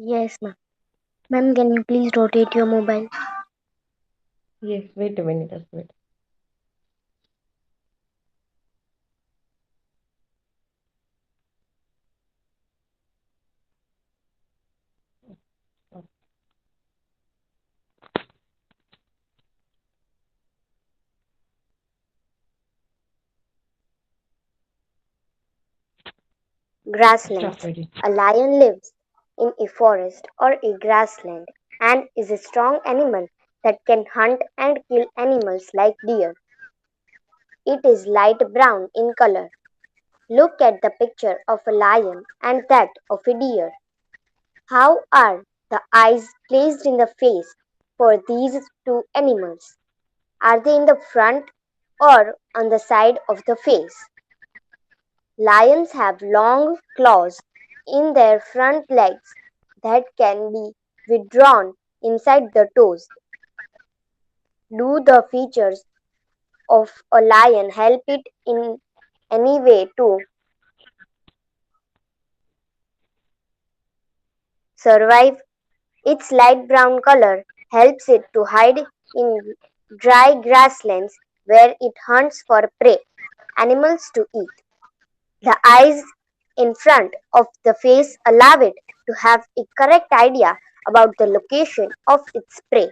Yes, ma'am. Ma'am, can you please rotate your mobile? Yes, wait a minute, just wait. Stop Grasslands. waiting. A lion lives in a forest or a grassland and is a strong animal that can hunt and kill animals like deer. It is light brown in color. Look at the picture of a lion and that of a deer. How are the eyes placed in the face for these two animals? Are they in the front or on the side of the face? Lions have long claws in their front legs that can be withdrawn inside the toes. Do the features of a lion help it in any way to survive? Its light brown color helps it to hide in dry grasslands where it hunts for prey animals to eat. The eyes in front of the face allow it to have a correct idea about the location of its prey.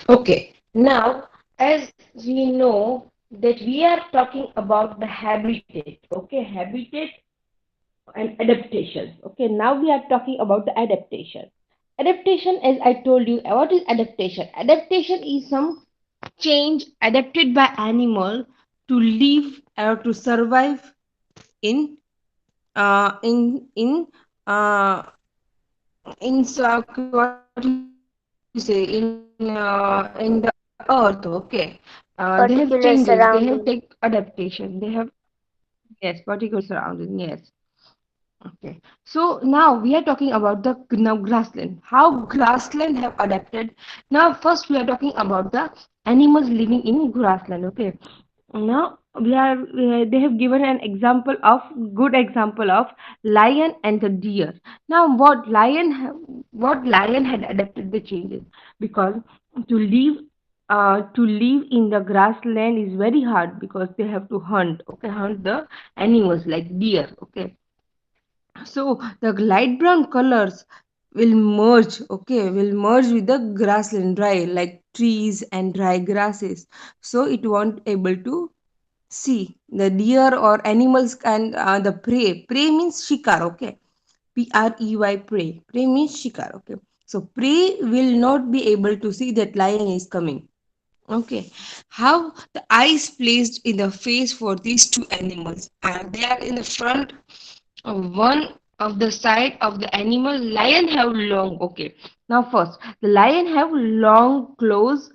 Okay, now as we know that we are talking about the habitat, okay, habitat and adaptation. Okay, now we are talking about the adaptation. Adaptation, as I told you, what is adaptation? Adaptation is some change adapted by animal to live or to survive in in uh what you say in the earth. Okay, they have changes. They Particular have take surrounding. adaptation. They have yes, particular surrounding. Yes. Okay. So now we are talking about the now grassland. How grassland have adapted. Now first we are talking about the animals living in grassland. Okay. Now they have given an example of good example of lion and the deer. Now what lion had adapted the changes because to live to live in the grassland is very hard because they have to hunt, okay, hunt the animals like deer, okay. So the light brown colors will merge, okay, will merge with the grassland dry like trees and dry grasses. So it won't able to see the deer or animals and the prey. Prey means shikar, okay. Prey. Prey means shikar, okay. So prey will not be able to see that lion is coming. Okay, how the eyes placed in the face for these two animals, and they are in the front of one of the side of the animal. Lion have long. Okay, now first the lion have long claws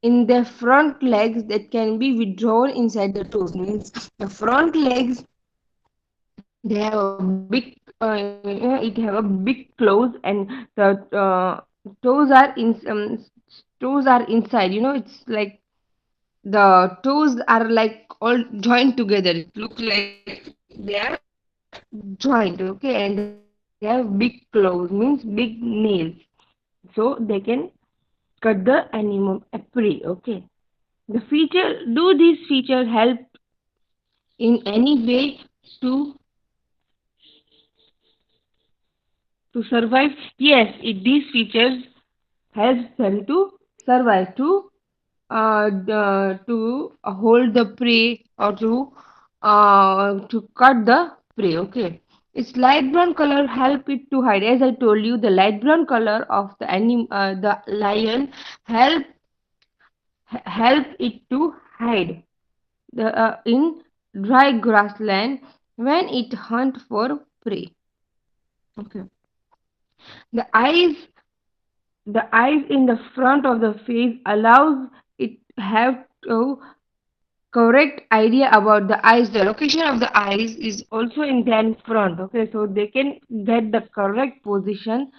in their front legs that can be withdrawn inside the toes. Means the front legs they have a big it have a big claws and the toes are toes are inside. It's like the toes are like all joined together. It looks like they are joined, okay, and they have big claws, means big nails, so they can cut the animal prey, okay. The feature do these features help in any way to to survive? Yes, these features helps them to survive, to hold the prey or to cut the prey. Okay, its light brown color help it to hide. As I told you, the light brown color of the lion help help it to hide in dry grassland when it hunt for prey. Okay, the eyes the eyes in the front of the face allows it have to correct idea about the eyes. The location of the eyes is also in their front, okay, so they can get the correct position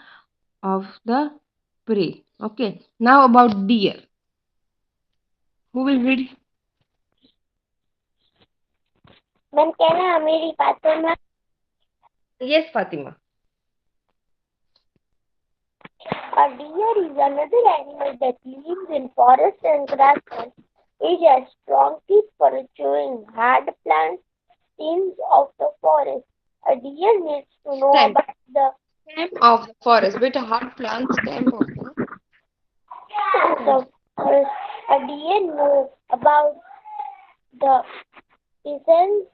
of the prey. Okay, now about deer. Who will read? Ma'am कहना मेरी बातों में Yes, Fatima. A deer is another animal that lives in forest and grassland. It has strong teeth for chewing hard plants, stems of the forest. A deer needs to know Stem. about the Stem of the forest. With a hard plant stem of the the forest. forest. A deer knows about the essence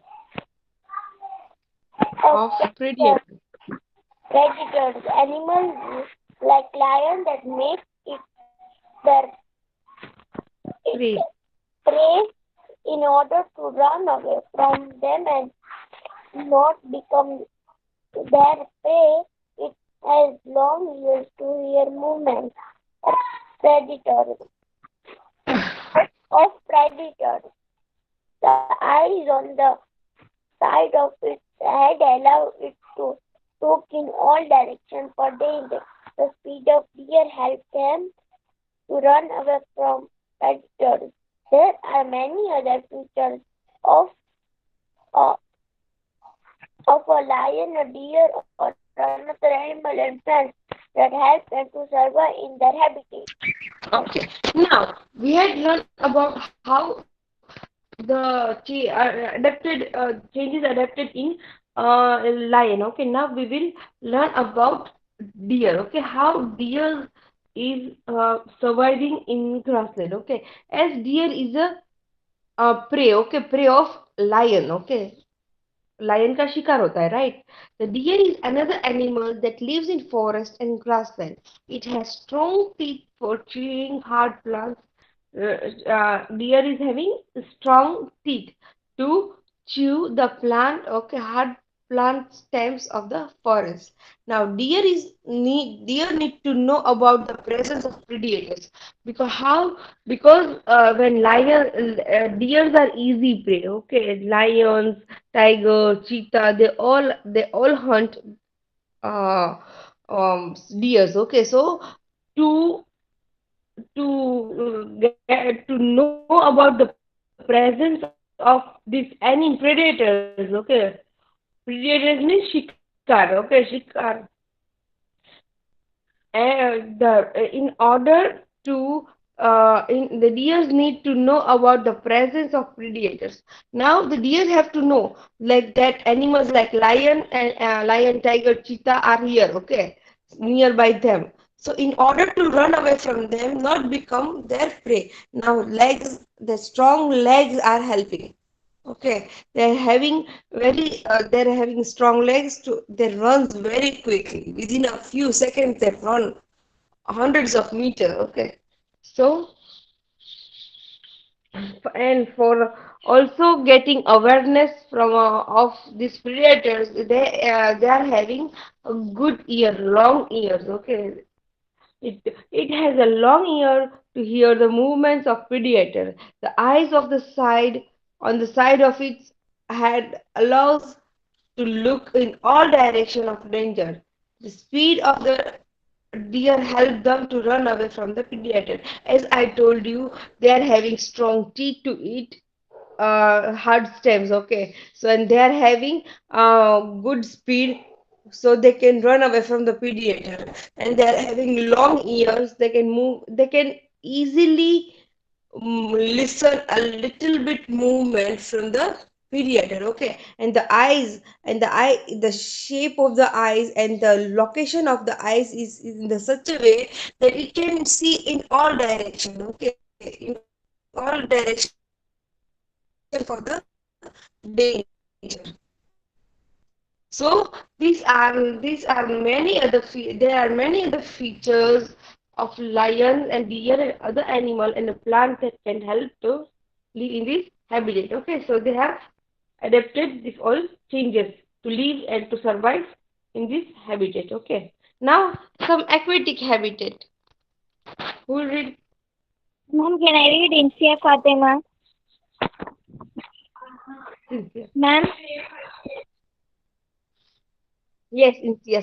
of Of the predator. predators, animals like lion that make it their its Prey. prey in order to run away from them and not become their prey. It has long ears to hear movements of predators. Of predators, the eyes on the side of its head allow it to look in all directions for danger. The speed of deer helps them to run away from predators. There are many other features of uh, of a lion, a deer, or another animal and plants that help them to survive in their habitat. Okay. Now we had learned about how changes adapted in lion. Okay. Now we will learn about deer. Okay. How deer is surviving in grassland. Okay. As deer is a prey. Okay. Prey of lion. Okay. Lion का शिकार होता है right the deer is another animal that lives in forest and grassland it has strong teeth for chewing hard plants. Deer is having strong teeth to chew the plant, okay, hard plant stems of the forest. Now deer need to know about the presence of predators because how because when deers are easy prey, okay, lions, tiger, cheetah, they all hunt uh, deers. Okay, so to to know about the presence of this any predators. Okay, predators means shikar. Okay, shikar. In order to in the deers need to know about the presence of predators. Now the deers have to know like that animals like lion, tiger, cheetah are here, okay, nearby them. So in order to run away from them, not become their prey. Now the strong legs are helping. Okay, they're having strong legs to they runs very quickly. Within a few seconds they run hundreds of meters. Okay, so and for also getting awareness from of these predators, they are having a good ear, long ears. Okay, it has a long ear to hear the movements of predator. The eyes of the side on the side of its head allows to look in all direction of danger. The speed of the deer help them to run away from the predator. As I told you, they are having strong teeth to eat hard stems. Okay, so and they are having good speed, so they can run away from the predator. And they are having long ears. They can move. They can easily listen a little bit movement from the predator. Okay, and the shape of the eyes and the location of the eyes is in the such a way that it can see in all direction. Okay, in all direction for the danger. So these are many other there are many other features of lions and deer and other animal and the plant that can help to live in this habitat. Okay, so they have adapted these all changes to live and to survive in this habitat. Okay, now some aquatic habitat. Who will read? Ma'am, can I read Insia Fatima? Cynthia. Ma'am, Yes,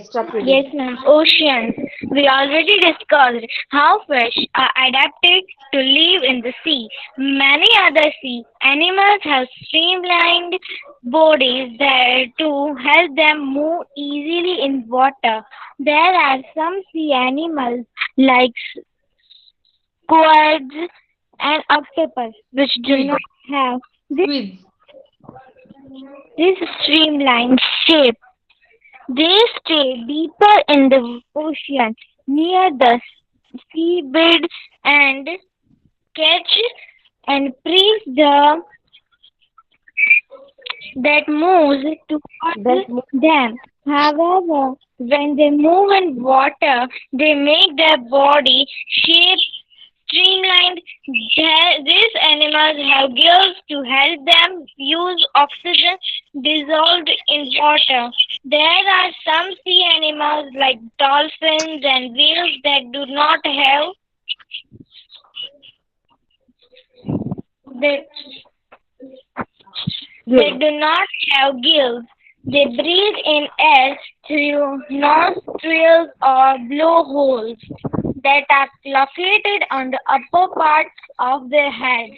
start reading. Yes, ma'am. Oceans. We already discussed how fish are adapted to live in the sea. Many other sea animals have streamlined bodies that to help them move easily in water. There are some sea animals like squids and octopus which do Squid, not have squids. this streamlined shape. They stay deeper in the ocean near the seabed and catch and prey the that moves That towards them. However, when they move in water, they make their body shape streamlined. These animals have gills to help them use oxygen dissolved in water. There are some sea animals like dolphins and whales that do not have that they gill. do not have gills. They breathe in air through nostrils or blowholes that are located on the upper parts of their head.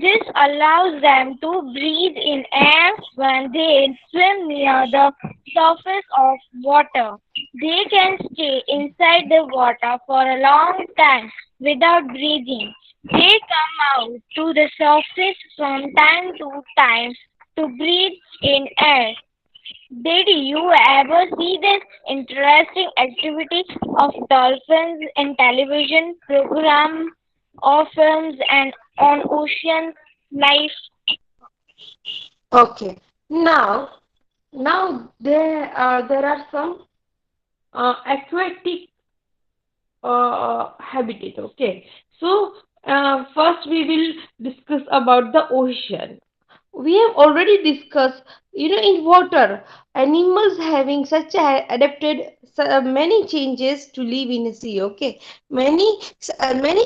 This allows them to breathe in air when they swim near the surface of water. They can stay inside the water for a long time without breathing. They come out to the surface from time to time to breathe in air. Did you ever see this interesting activity of dolphins in television programs or films and on ocean life? Okay. Now there are some aquatic habitat. Okay. So first we will discuss about the ocean. We have already discussed, in water, animals having such a adapted many changes to live in a sea. Okay, many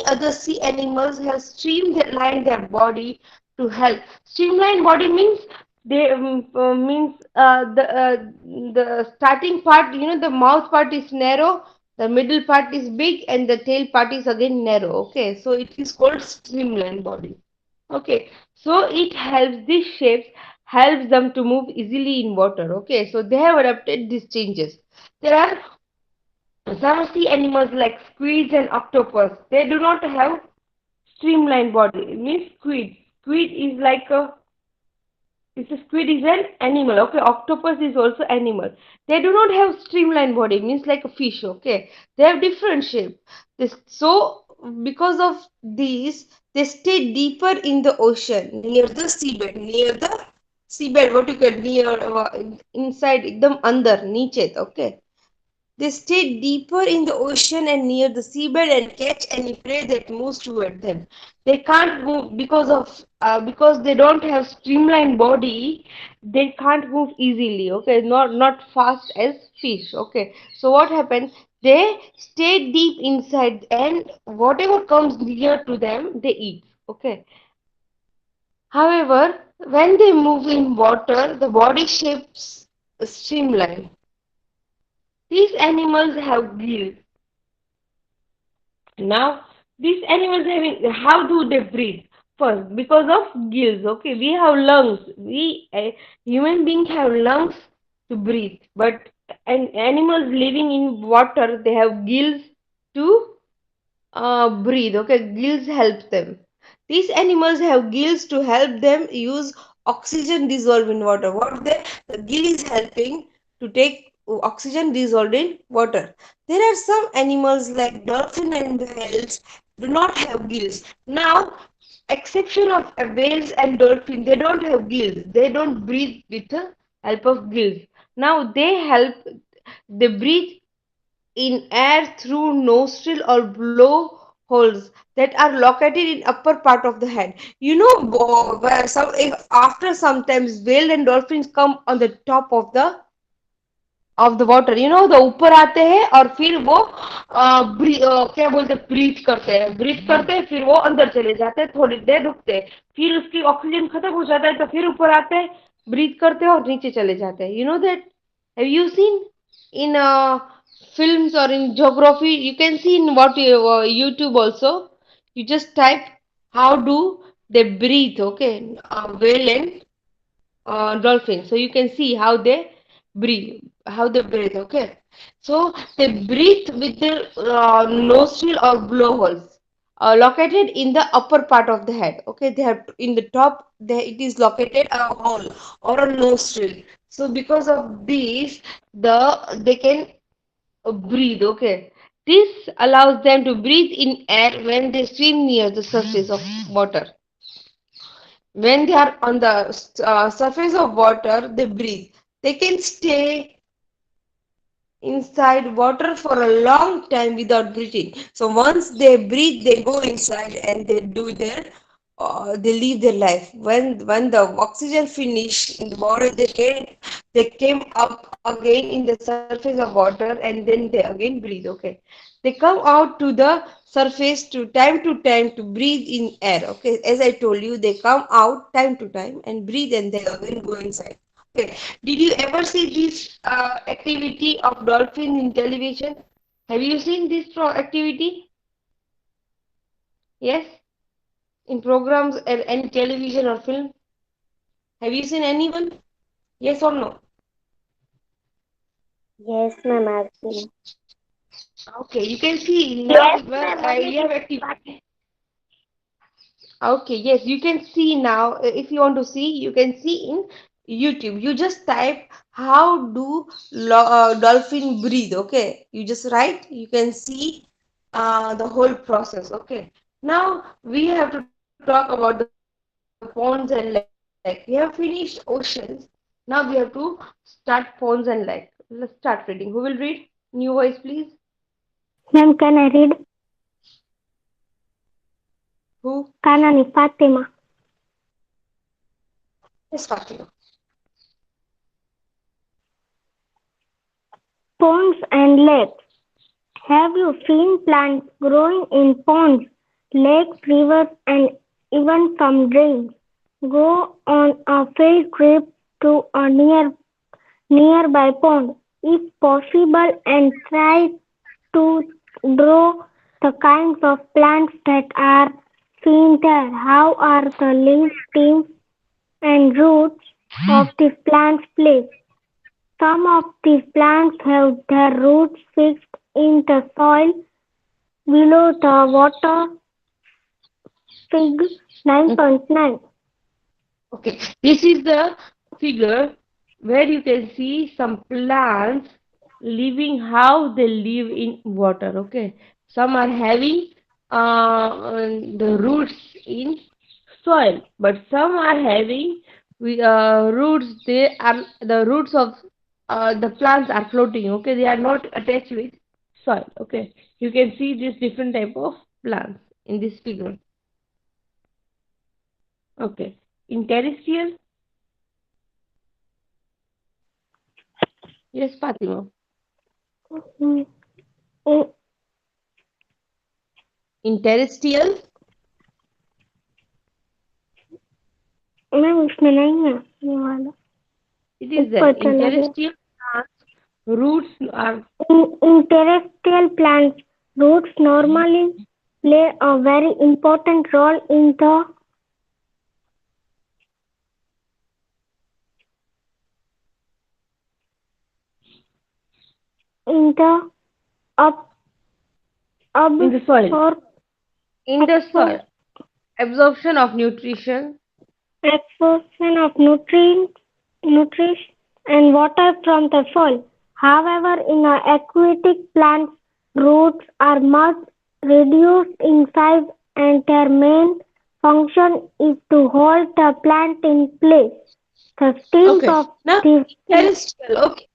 other sea animals have streamlined their body to help. Streamlined body means they means the starting part, the mouth part is narrow, the middle part is big, and the tail part is again narrow. Okay, so it is called streamlined body. Okay, so it helps these shapes helps them to move easily in water. Okay, so they have adapted these changes. There are some sea animals like squids and octopus. They do not have streamlined body. It means squid. Squid is like a it's a squid is an animal. Okay, octopus is also animal. They do not have streamlined body. Means like a fish. Okay, they have different shape. So because of these, they stay deeper in the ocean near the seabed. Near the seabed, what you get near inside, एकदम अंदर नीचे. Okay, they stay deeper in the ocean and near the seabed and catch any prey that moves toward them. They can't move because they don't have streamlined body. They can't move easily. Okay, not fast as fish. Okay, so what happens? They stay deep inside, and whatever comes near to them, they eat. Okay. However, when they move in water, the body shapes streamline. These animals have gills. Now, these animals having how do they breathe? First, because of gills. Okay, we have lungs. We human beings have lungs to breathe, but animals living in water they have gills to breathe. Okay, gills help them. These animals have gills to help them use oxygen dissolved in water. What the gill is helping to take oxygen dissolved in water. There are some animals like dolphin and whales do not have gills. Now, exception of whales and dolphin, they don't have gills. They don't breathe with the help of gills. Now they breathe in air through nostril or blow holes that are located in upper part of the head. Where some if after sometimes whale and dolphins come on the top of the water, the ऊपर आते हैं और फिर वो क्या बोलते हैं breathe करते हैं फिर वो अंदर चले जाते हैं थोड़ी देर रुकते हैं फिर उसकी ऑक्सीजन खत्म हो जाता है तो फिर ऊपर आते हैं ब्रीथ करते हैं और नीचे चले जाते हैं. You know that? Have you seen? in films or in geography. You can see in what YouTube also. You just type how do they breathe, okay? Whale and dolphin. So you can see how they breathe, okay? So they breathe with their nostril or blowholes located in the upper part of the head, okay? They have in the top, it is located a hole or a nostril. So because of this, they can breathe, okay? This allows them to breathe in air when they swim near the surface of water. When they are on the surface of water, they breathe. They can stay inside water for a long time without breathing. So once they breathe, they go inside and they live their life. When the oxygen finish in the water, they came up again in the surface of water and then they again breathe. Okay, they come out to the surface to time to breathe in air. Okay, as I told you, they come out time to time and breathe and they again go inside. Okay. Did you ever see this activity of dolphin in television? Have you seen this activity? Yes, in programs and any television or film. Have you seen anyone? Yes or no? Yes, ma'am, I've seen. Okay, you can see now. Yes, Well, ma'am. Only you have activity. Okay, yes, you can see now. If you want to see, you can see in YouTube. You just type how do dolphin breathe. Okay, you just write. You can see the whole process. Okay. Now we have to talk about the ponds and lake. We have finished oceans. Now we have to start ponds and lake. Let's start reading. Who will read? New voice, please. Ma'am, can I read? Who? Kanani Fatima. Yes, Fatima. Ponds and lakes. Have you seen plants growing in ponds, lakes, rivers, and even some drains? Go on a field trip to a nearby pond, if possible, and try to draw the kinds of plants that are seen there. How are the leaves, stems, and roots of these plants placed? Some of these plants have their roots fixed in the soil below the water. Fig Okay. 9.9. Okay, this is the figure where you can see some plants living how they live in water. Okay, some are having the roots in soil, but some are having roots. They are the roots of the plants are floating. Okay, they are not attached with soil. Okay, you can see this different type of plants in this figure. Okay, in terrestrial. Yes, Fatima. Mm, mm, In terrestrial, ma'am इसमें नहीं है ये वाला it is there. ऊपर In चला गया. terrestrial plants, roots are In terrestrial plants, roots normally play a very important role in the up in the soil. absorb In the absorb soil, absorption of nutrition. absorption of nutrients and water from the soil. However, in aquatic plants, roots are much reduced in size and their main function is to hold the plant in place. The stems Okay. of Now, these terrestrial. Okay.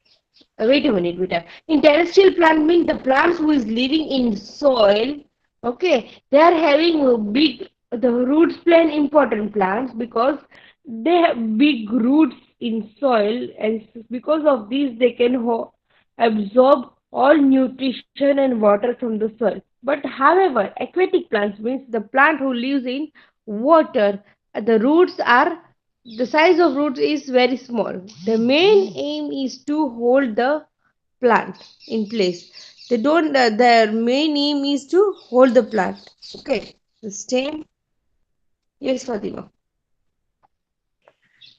Wait a minute, wait a minute. In terrestrial plant means the plants who is living in soil. Okay, they are having a big. The roots play an important plants because they have big roots in soil, and because of this they can absorb all nutrition and water from the soil. But however, aquatic plants means the plant who lives in water. The roots are the size of roots is very small. The main aim is to hold the plant in place. They don't. Their main aim is to hold the plant. Okay. The stem. Yes, Fatima.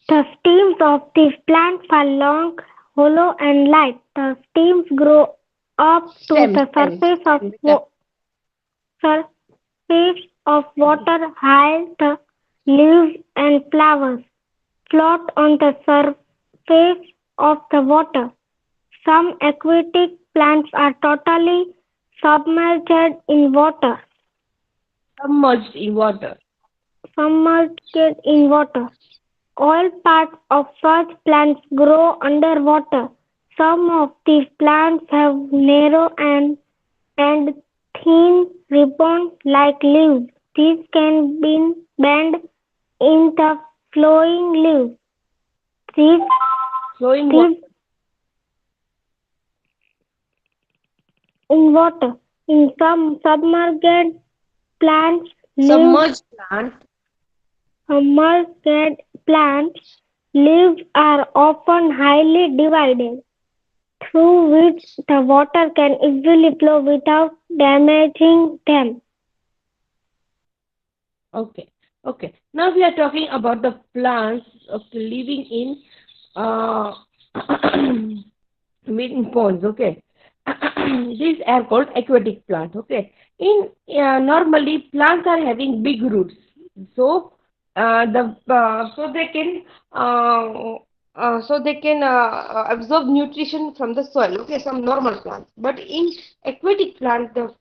The stems of these plants are long, hollow, and light. The stems grow up to Stem. the Stem. Stem. Beta. surface of water while the leaves and flowers float on the surface of the water. Some aquatic plants are totally submerged in water. Submerged in water. Submerged in water. All parts of such plants grow underwater. Some of these plants have narrow and thin ribbon-like leaves. These can be bent in the flowing leaves. These, Flowing water. these in water. In some submerged plants, leaves Submerged plant. submerged plants leaves are often highly divided, through which the water can easily flow without damaging them. Okay. Okay. Now we are talking about the plants of living in uh, in ponds. Okay. These are called aquatic plant. Okay. In normally plants are having big roots, so so they can absorb nutrition from the soil. Okay, some normal plants, but in aquatic plant the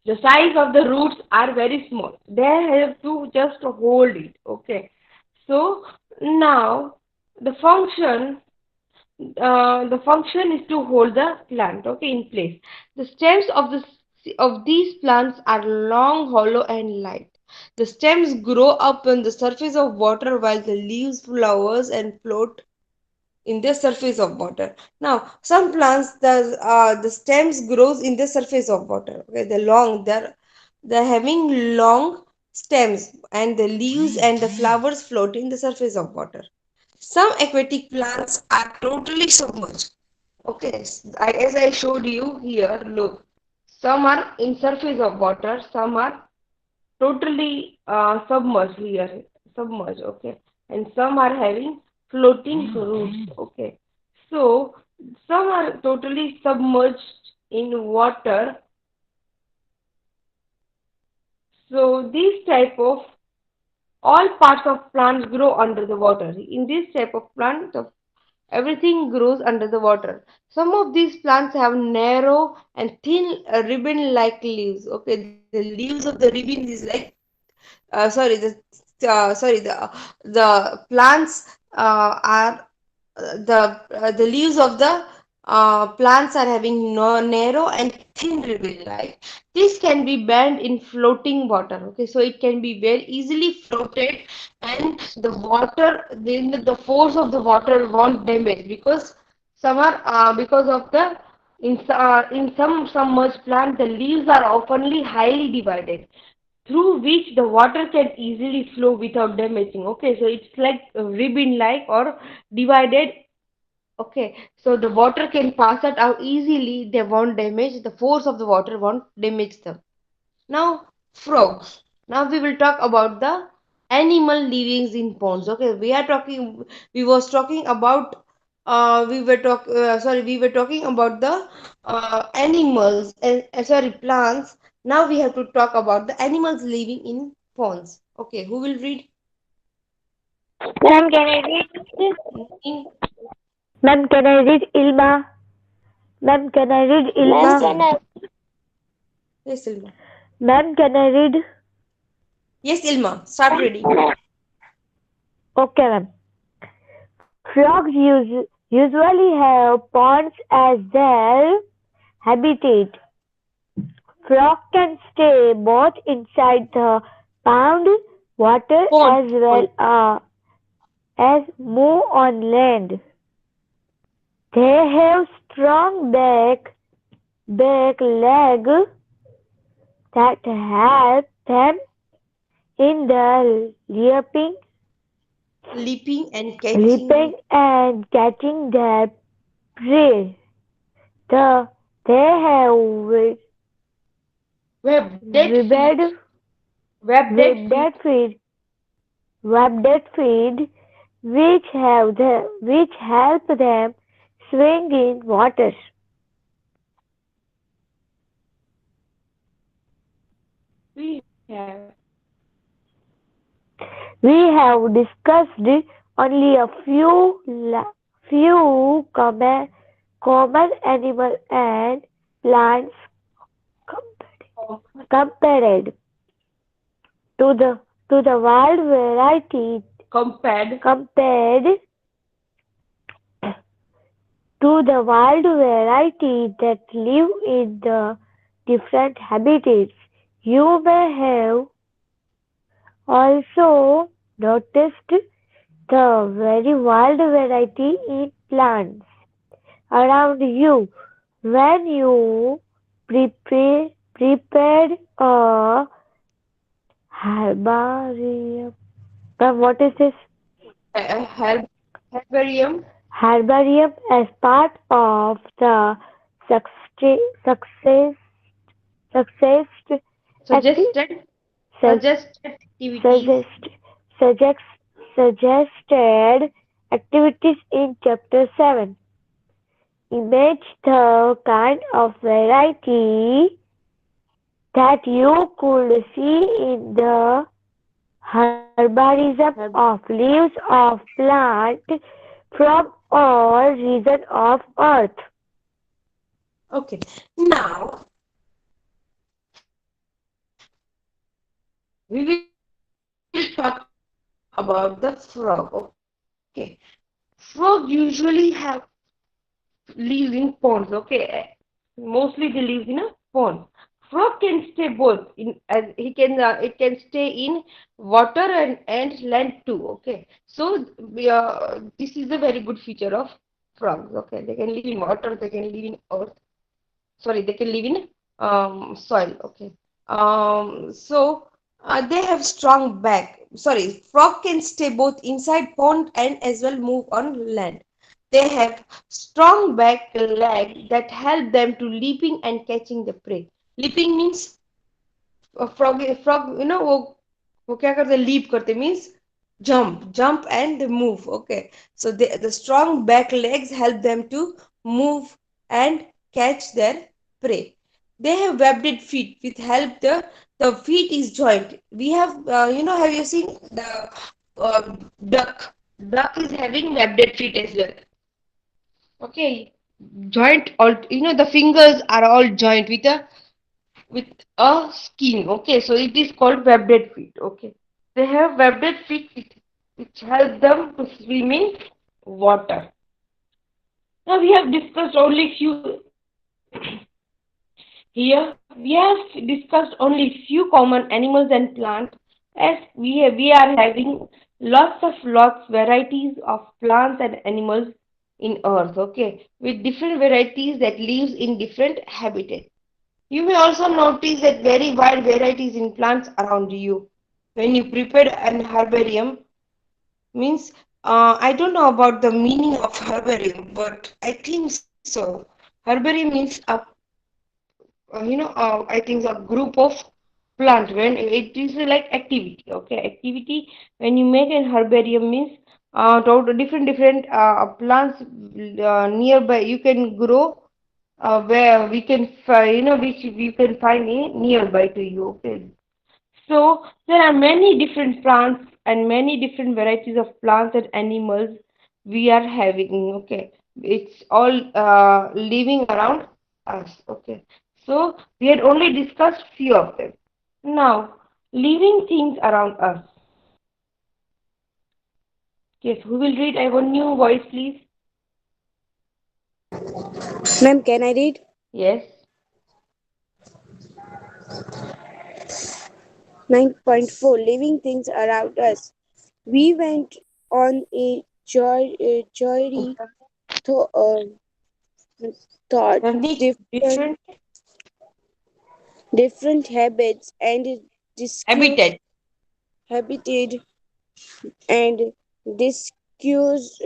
the size of the roots are very small. They have to just hold it. Okay, so now the function the function is to hold the plant, okay, in place. The stems of these plants are long, hollow, and light. The stems grow up on the surface of water while the leaves, flowers, and float in the surface of water. Now, some plants the stems grows in the surface of water. Okay, they're having long stems, and the leaves and the flowers float in the surface of water. Some aquatic plants are totally submerged. Okay, as I showed you here, look. Some are in surface of water, some are totally submerged here, submerged, okay. And some are having floating roots, okay. So, some are totally submerged in water. So, these type of all parts of plants grow under the water. In this type of plant, everything grows under the water. Some of these plants have narrow and thin ribbon-like leaves. Okay, the leaves of the ribbon is like sorry the plants are the leaves of the plants are having no, narrow and thin ribbon like this can be bent in floating water. Okay, so it can be very easily floated, and the water, then the force of the water won't damage, because some are because of the in some submerged plant the leaves are oftenly highly divided, through which the water can easily flow without damaging. Okay, so it's like a ribbon like or divided. Okay, so the water can pass it out easily, they won't damage, the force of the water won't damage them. Now, frogs. Now we will talk about the animal livings in ponds. Okay, we was talking about, we were talking about the animals and sorry, plants. Now we have to talk about the animals living in ponds. Okay, who will read? Ma'am, can I read this? In, Ma'am, can I read Ilma? Ma'am, can I read Ma'am, yes, Ilma? can Ilma. I? Yes, Ilma. Ma'am, can I read? Yes, Ilma. Start reading. Okay, ma'am. Frogs usually have ponds as their habitat. Frogs can stay both inside the pond water Pond. as Pond. well as move on land. They have strong back legs that help them in the leaping leaping and leaping catching and catching their prey. The, they have webbed webbed, feet, webbed feet. webbed feet, webbed feet, which help them swing in water. We have We have discussed only a few common animal and plants compared to the wild variety compared. compared to the wild variety that live in the different habitats. You may have also noticed the very wild variety in plants around you when you prepared a herbarium. What is this? Herbarium Herbarium as part of the success success acti- suggested su- suggested activities. suggest suggest suggested activities in chapter 7. Image the kind of variety that you could see in the herbarism of leaves of plant from all regions of earth. Okay, now we will talk about the frog. Okay, frog usually have lives in ponds. Okay, mostly they live in a pond. Frog can stay both in as it can stay in water and land too. Okay, so this is a very good feature of frogs. Okay, they can live in water, they can live in earth. Sorry, they can live in soil. Okay, so they have strong back. Sorry, frog can stay both inside pond and as well move on land. They have strong back leg that help them to leaping and catching the prey. Leaping means frog वो क्या करते leap करते means jump and move. Okay, so the strong back legs help them to move and catch their prey. They have webbed feet with help the feet is joint. We have have you seen the uh, duck? Duck is having webbed feet as well. Okay, joint all the fingers are all joint with a skin. Okay, so it is called webbed feet. Okay, they have webbed feet which help them to swim in water. Now we have discussed only few here. We have discussed only few common animals and plants, as we are having lots varieties of plants and animals in earth. Okay, with different varieties that lives in different habitats. You may also notice that very wide varieties in plants around you. When you prepare an herbarium, means I don't know about the meaning of herbarium, but I think so. Herbarium means I think a group of plant when it is like activity. Okay, activity when you make an herbarium means different plants nearby you can grow where we can which we can find nearby to you. Okay, so there are many different plants and many different varieties of plants and animals we are having. Okay, it's all living around us. Okay, so we had only discussed few of them. Now, living things around us. Yes, who will read? I want new voice, please. Ma'am, can I read? Yes. 9.4 Living things around us. We went on a journey to thought Navneet, different different different habits and discussed habitat. habitat and discussed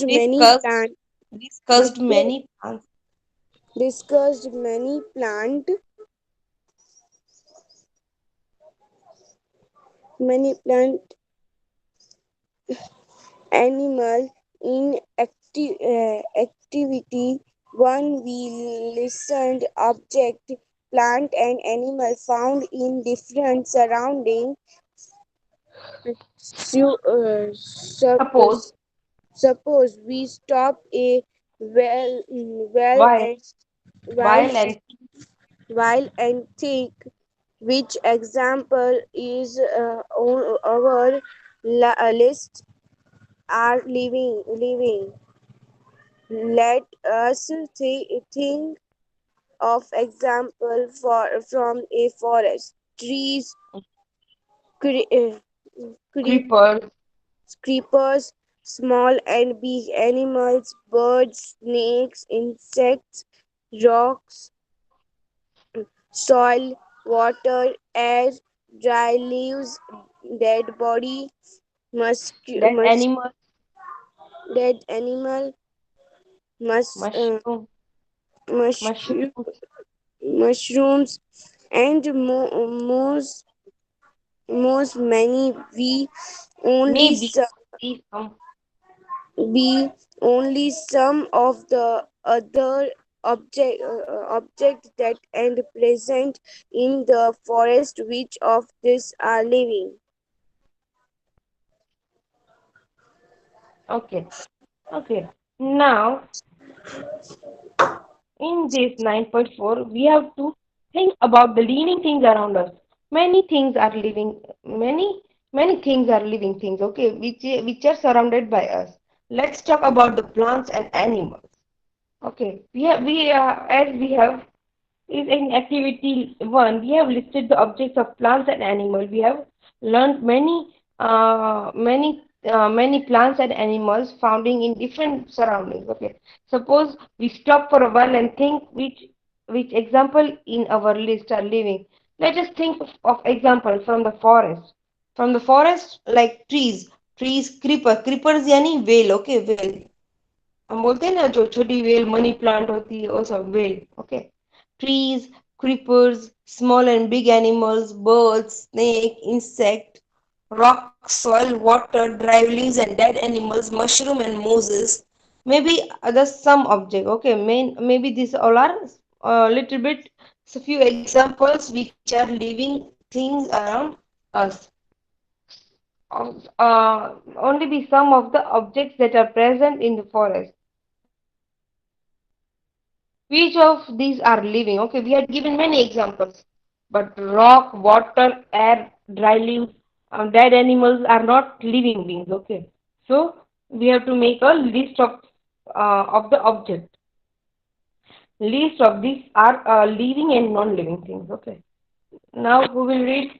many Discussed plant discussed discussed, many plants. discussed many plant animal in activity. One we listened object plant and animal found in different surrounding. Suppose Suppose we stop a well while and while while and and think which example is on our list are living. Let us think of example from a forest. Trees, cre- uh, creep, creepers, creepers, small and big animals, birds, snakes, insects, rocks, soil, water, air, dry leaves, dead body, that animal, dead animal, mus- uh, mushroom, mushroom, mushrooms, mushrooms, and most many maybe see some. be only some of the other object that and present in the forest which of these are living. Okay, okay. Now in this 9.4, we have to think about the living things around us. Many things are living, many things are living things, okay, which are surrounded by us. Let's talk about the plants and animals. Okay, as we have is in activity one, we have listed the objects of plants and animals. We have learned many plants and animals founding in different surroundings. Okay, suppose we stop for a while and think which example in our list are living. Let us think of example from the forest. From the forest, like trees, creepers यानी well, okay, well. हम बोलते हैं ना जो छोटी well money plant होती है वो सब well okay trees, creepers, small and big animals, birds, snake, insect, rock, soil, water, dry leaves and dead animals, mushroom and moses. Maybe other some object. Okay, maybe these all are a little bit so few examples which are living things around us. Only be some of the objects that are present in the forest. Which of these are living? Okay, we had given many examples, but rock, water, air, dry leaves, dead animals are not living beings. Okay, so we have to make a list of the object. List of these are living and non-living things. Okay, now who will read?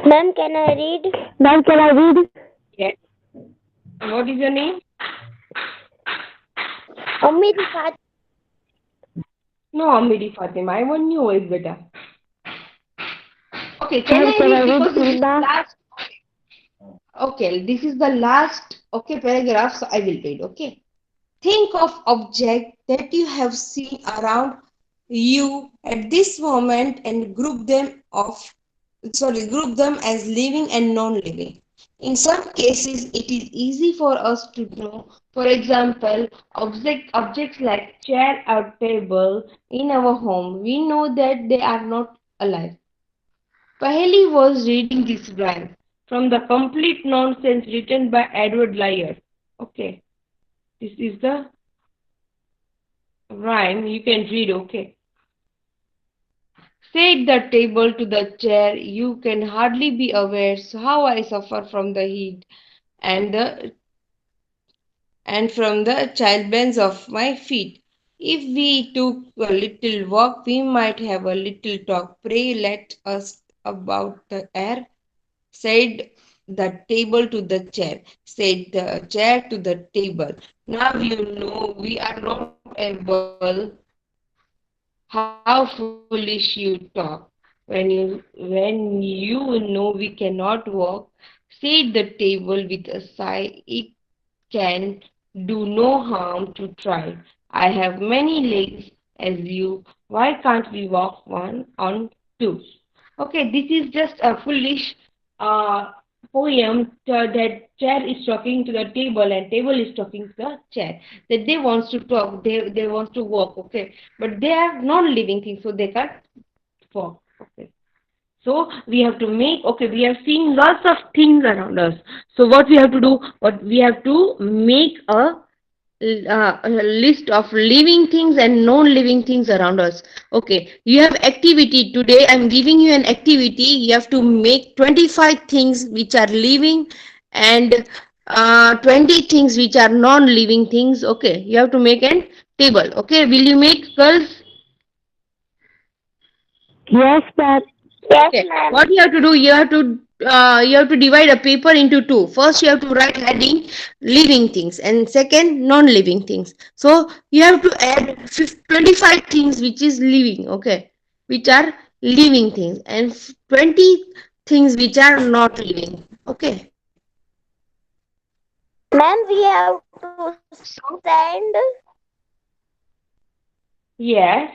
Ma'am, can I read? Ma'am, can I read? Yes. What is your name? Ummi Rifat. No, Amiri Fatima. I want new voice, beta. Okay, can Ma'am, I can I read read because this is the Hilda? last. Okay, this is the last okay paragraph, so I will read. Okay. Think of objects that you have seen around you at this moment and group them as living and non-living. In some cases, it is easy for us to know. For example, objects like chair or table in our home, we know that they are not alive. Paheli was reading this rhyme from the Complete Nonsense written by Edward Lyer. Okay, this is the rhyme. You can read, okay. Said the table to the chair, you can hardly be aware so how I suffer from the heat and the and from the chilblains of my feet. If we took a little walk, we might have a little talk. Pray let us about the air. Said the table to the chair, said the chair to the table. Now you know we are not able. How foolish you talk when you know we cannot walk. said the table with a sigh. It can do no harm to try. I have many legs as you. Why can't we walk one on two? Okay, this is just a foolish uh, poem that chair is talking to the table and table is talking to the chair. That they wants to talk, they wants to walk. Okay, but they are non-living things, so they can't walk. Okay. So we have to make, okay, we have seen lots of things around us. So what we have to do, what we have to make a list of living things and non-living things around us. Okay, you have activity today. I'm giving you an activity. You have to make 25 things which are living and 20 things which are non-living things. Okay, you have to make an table. Okay, will you make, girls? Yes, ma'am. Yes, Okay, ma'am. what you have to do, you have to divide a paper into two. First, you have to write heading living things, and second non-living things. So you have to add 25 things which is living, okay, which are living things, and 20 things which are not living. Okay. Ma'am, we have to So send. yes,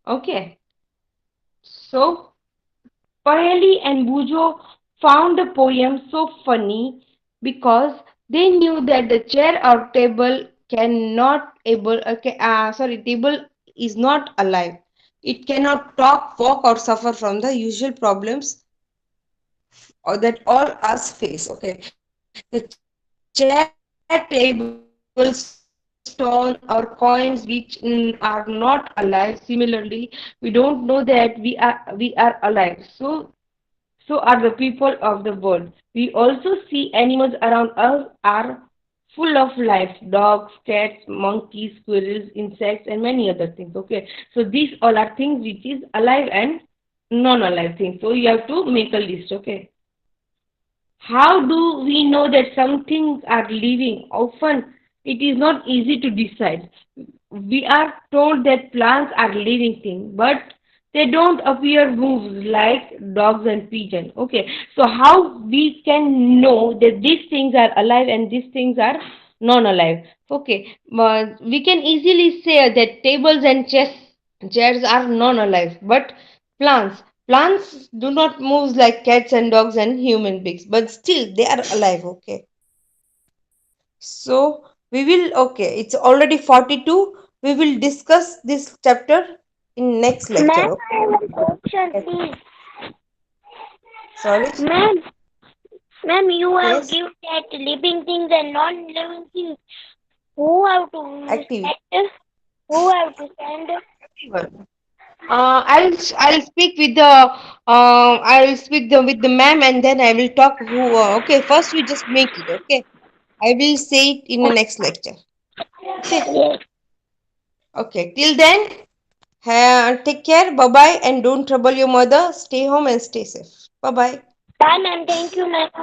okay. So Paheli and Bujo found the poem so funny because they knew that the chair or table cannot able okay, sorry, table is not alive. It cannot talk, walk, or suffer from the usual problems or that all us face. Okay, the chair, table, stone, or coins which are not alive. Similarly, we don't know that we are alive. So are the people of the world. We also see animals around us are full of life. Dogs, cats, monkeys, squirrels, insects, and many other things. Okay. So these all are things which is alive and non-alive things. So you have to make a list. Okay. How do we know that some things are living? Often it is not easy to decide. We are told that plants are living things, but they don't appear moves like dogs and pigeons. Okay, so how we can know that these things are alive and these things are non-alive? Okay, we can easily say that tables and chairs are non-alive, but plants do not move like cats and dogs and human beings, but still they are alive. Okay, so we will, okay, it's already 42. We will discuss this chapter in next lecture. Ma'am, Okay. I have a question, Yes. please. Sorry. Ma'am, ma'am, you have Yes. given that living things and non-living things. Who have to Activity. set? Who have to send? Everyone. I'll speak with the I'll speak with the ma'am, and then I will talk who. Okay. First, we just make it. Okay. I will say it in the next lecture. Okay. Yes. Okay. Till then, take care. Bye bye, and don't trouble your mother. Stay home and stay safe. Bye bye. Bye, ma'am. Thank you, ma'am.